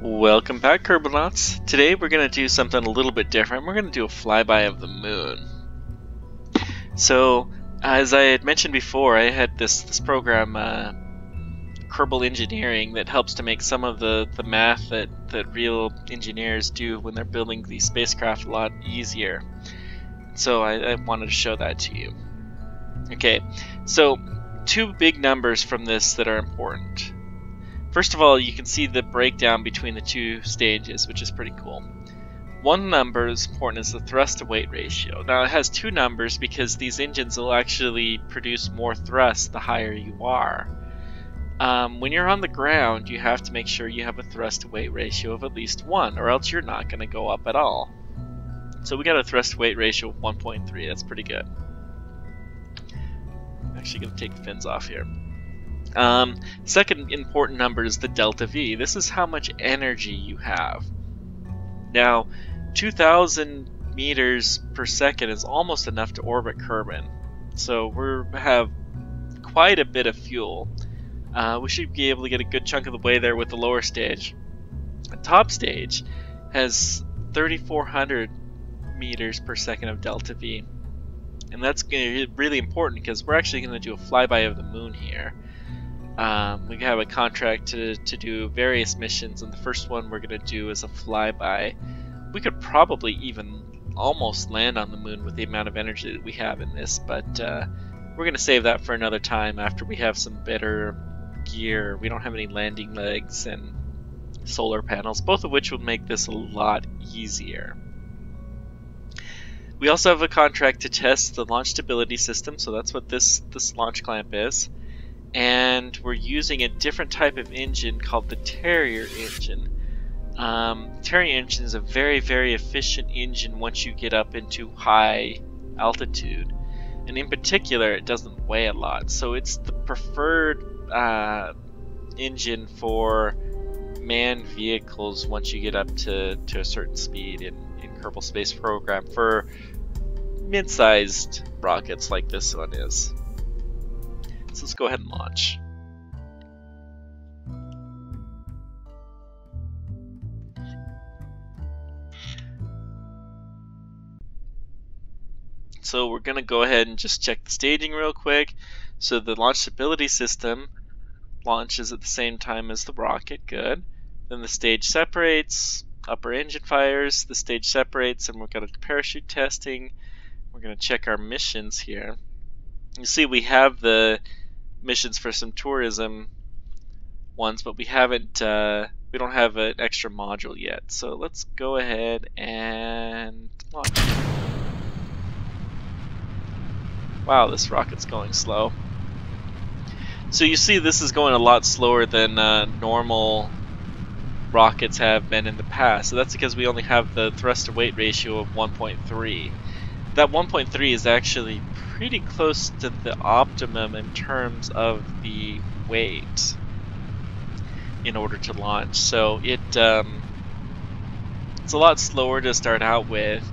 Welcome back, Kerbalnauts. Today we're going to do something a little bit different. We're going to do a flyby of the moon. So, as I had mentioned before, I had this program, Kerbal Engineering, that helps to make some of the math that real engineers do when they're building these spacecraft a lot easier. So I wanted to show that to you. Okay, so two big numbers from this that are important. First of all, you can see the breakdown between the two stages, which is pretty cool. One number is important is the thrust-to-weight ratio. Now, it has two numbers because these engines will actually produce more thrust the higher you are. When you're on the ground, you have to make sure you have a thrust-to-weight ratio of at least 1, or else you're not going to go up at all. So we got a thrust-to-weight ratio of 1.3. That's pretty good. I'm actually going to take the fins off here. Second important number is the delta V. This is how much energy you have. Now, 2,000 meters per second is almost enough to orbit Kerbin. So we have quite a bit of fuel. We should be able to get a good chunk of the way there with the lower stage. The top stage has 3,400 meters per second of delta V. And that's really important because we're actually going to do a flyby of the moon here. We have a contract to do various missions, and the first one we're going to do is a flyby. We could probably even almost land on the moon with the amount of energy that we have in this, but we're going to save that for another time after we have some better gear. We don't have any landing legs and solar panels, both of which will make this a lot easier. We also have a contract to test the launch stability system, so that's what this launch clamp is. And we're using a different type of engine called the Terrier engine. Terrier engine is a very, very efficient engine once you get up into high altitude. And in particular, it doesn't weigh a lot. So it's the preferred engine for manned vehicles once you get up to a certain speed in Kerbal Space Program for mid-sized rockets like this one is. So let's go ahead and launch. So we're going to go ahead and just check the staging real quick. So the launch stability system launches at the same time as the rocket. Good. Then the stage separates, upper engine fires, the stage separates, and we've got a parachute testing. We're going to check our missions here. You see we have the missions for some tourism ones, but we haven't we don't have an extra module yet. So let's go ahead and launch. Wow, this rocket's going slow. So you see this is going a lot slower than normal rockets have been in the past. So that's because we only have the thrust to weight ratio of 1.3. That 1.3 is actually pretty close to the optimum in terms of the weight in order to launch. So it's a lot slower to start out with,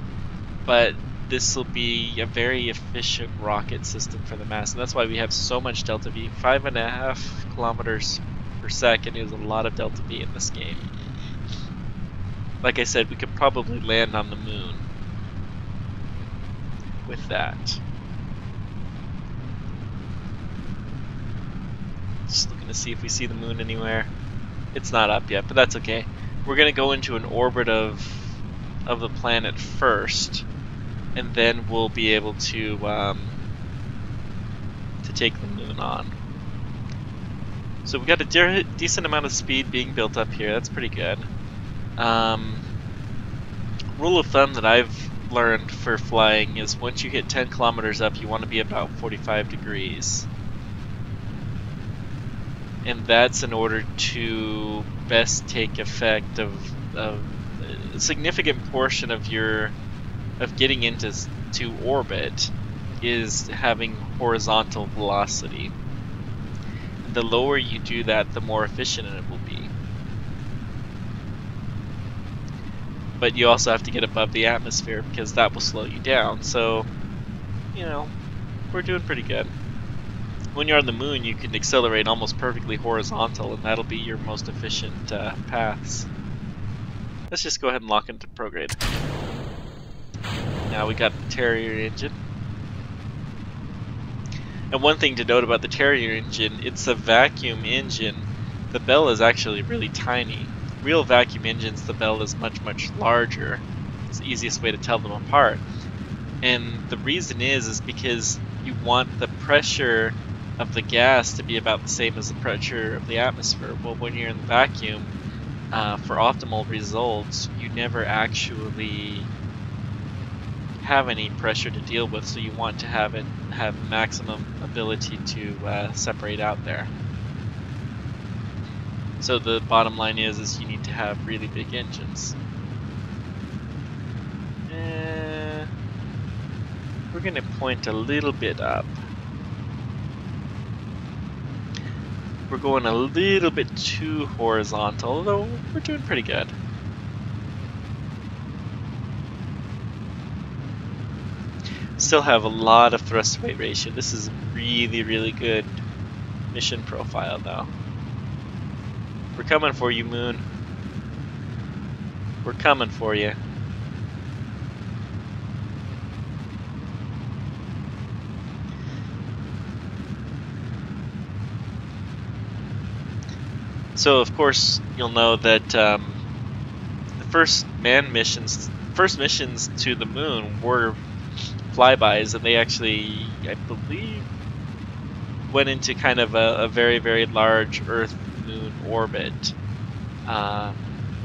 but this will be a very efficient rocket system for the mass, and that's why we have so much delta V. 5.5 kilometers per second is a lot of delta V in this game. Like I said, we could probably land on the moon with that. Just looking to see if we see the moon anywhere. It's not up yet, but that's okay. We're going to go into an orbit of the planet first, and then we'll be able to take the moon on. So we got a decent amount of speed being built up here. That's pretty good. Rule of thumb that I've learned for flying is once you hit 10 kilometers up, you want to be about 45 degrees. And that's in order to best take effect of a significant portion of getting into orbit is having horizontal velocity. And the lower you do that, the more efficient it will be. But you also have to get above the atmosphere because that will slow you down. So, you know, we're doing pretty good. When you're on the moon, you can accelerate almost perfectly horizontal, and that'll be your most efficient paths. Let's just go ahead and lock into prograde. Now we got the Terrier engine. And one thing to note about the Terrier engine, it's a vacuum engine. The bell is actually really tiny. Real vacuum engines, the bell is much, much larger. It's the easiest way to tell them apart. And the reason is because you want the pressure of the gas to be about the same as the pressure of the atmosphere. Well, when you're in the vacuum, for optimal results, you never actually have any pressure to deal with, so you want to have maximum ability to separate out there. So the bottom line is you need to have really big engines. We're going to point a little bit up. We're going a little bit too horizontal, although we're doing pretty good. Still have a lot of thrust to weight ratio. This is really, really good mission profile, though. We're coming for you, Moon. We're coming for you. So, of course, you'll know that the first missions to the moon were flybys, and they actually, I believe, went into kind of a very, very large Earth-Moon orbit.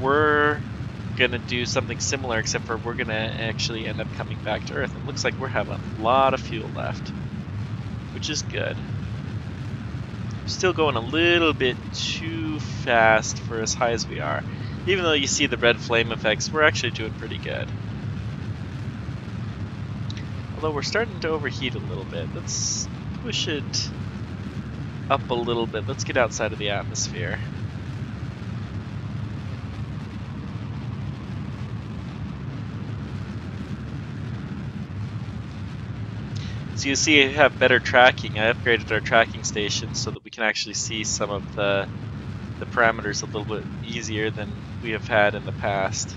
We're gonna do something similar, except for we're gonna actually end up coming back to Earth, and it looks like we're having a lot of fuel left, which is good. Still going a little bit too fast for as high as we are. Even though you see the red flame effects, we're actually doing pretty good. Although we're starting to overheat a little bit. Let's push it up a little bit. Let's get outside of the atmosphere. So you see I have better tracking. I upgraded our tracking station so that we can actually see some of the parameters a little bit easier than we have had in the past.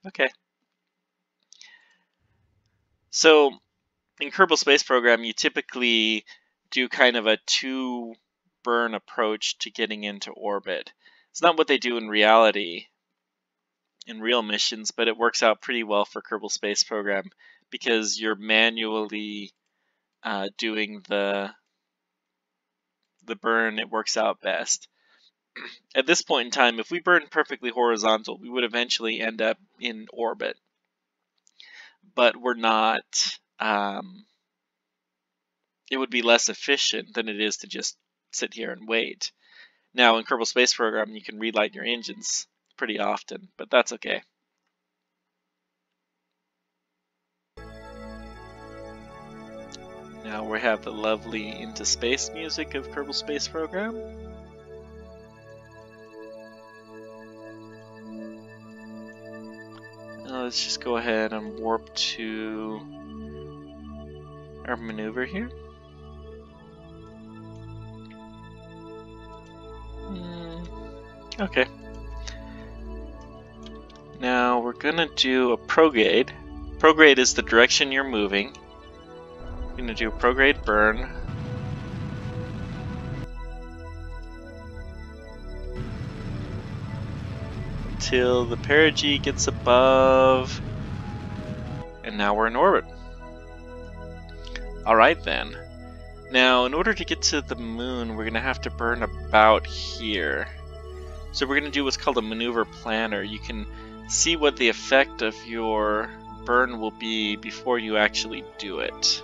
Okay. So in Kerbal Space Program, you typically do kind of a two-burn approach to getting into orbit. It's not what they do in reality, in real missions, but it works out pretty well for Kerbal Space Program because you're manually doing the burn. It works out best. At this point in time, if we burned perfectly horizontal, we would eventually end up in orbit. But we're not. It would be less efficient than it is to just sit here and wait. Now, in Kerbal Space Program, you can relight your engines pretty often, but that's okay. Now we have the lovely Into Space music of Kerbal Space Program. Let's just go ahead and warp to our maneuver here. Okay. Now we're gonna do a prograde. Prograde is the direction you're moving. We're gonna do a prograde burn. Until the perigee gets above. And now we're in orbit. Alright then. Now, in order to get to the moon, we're gonna have to burn about here. So we're going to do what's called a maneuver planner. You can see what the effect of your burn will be before you actually do it.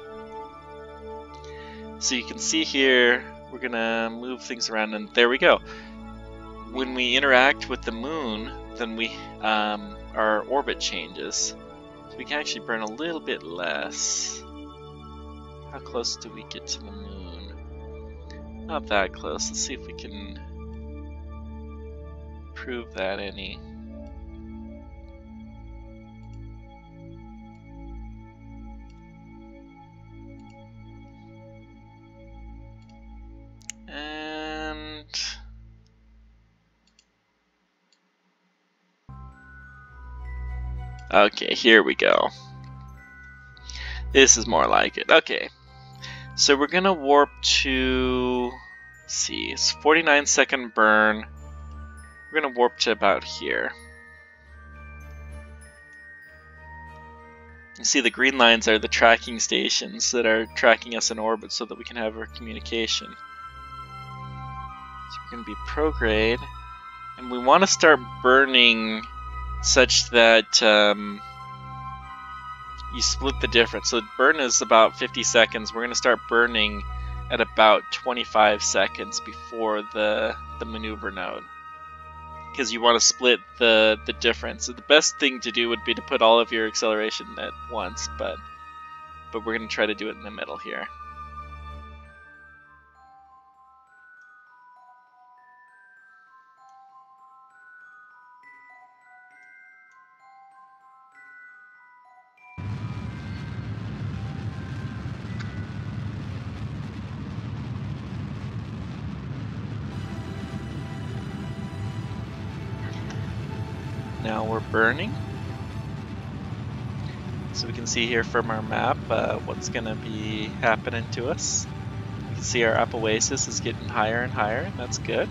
So you can see here, we're going to move things around, and there we go. When we interact with the moon, then our orbit changes. So we can actually burn a little bit less. How close do we get to the moon? Not that close. Let's see if we can prove that any. And Okay, here we go. This is more like it. Okay, so we're gonna warp to, let's see, it's 49-second burn. We're gonna warp to about here. You see the green lines are the tracking stations that are tracking us in orbit so that we can have our communication. So we're gonna be prograde, and we want to start burning such that you split the difference. So burn is about 50 seconds. We're going to start burning at about 25 seconds before the maneuver node, because you want to split the difference. So the best thing to do would be to put all of your acceleration at once, but we're going to try to do it in the middle here. Now we're burning. So we can see here from our map what's going to be happening to us. You can see our up oasis is getting higher and higher, and that's good.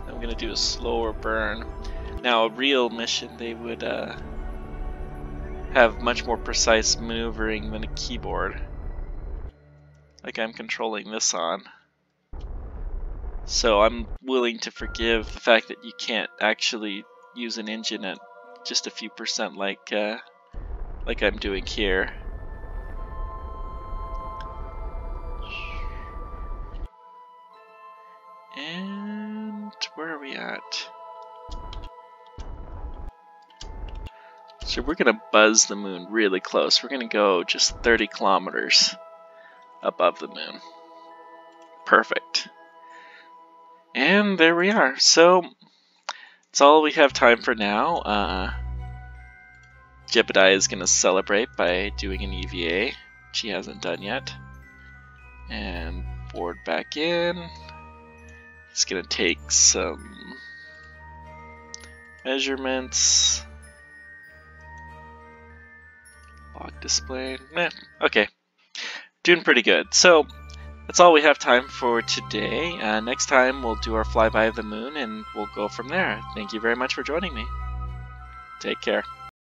I'm going to do a slower burn. Now, a real mission, they would have much more precise maneuvering than a keyboard, like I'm controlling this on. So I'm willing to forgive the fact that you can't actually use an engine at just a few percent like I'm doing here. And where are we at? So we're gonna buzz the moon really close. We're gonna go just 30 kilometers above the moon. Perfect. And there we are. So that's all we have time for now. Jebediah is gonna celebrate by doing an EVA, which he hasn't done yet. And board back in. He's gonna take some measurements. Log display. Okay. Doing pretty good. So that's all we have time for today. Next time we'll do our flyby of the moon and we'll go from there. Thank you very much for joining me. Take care.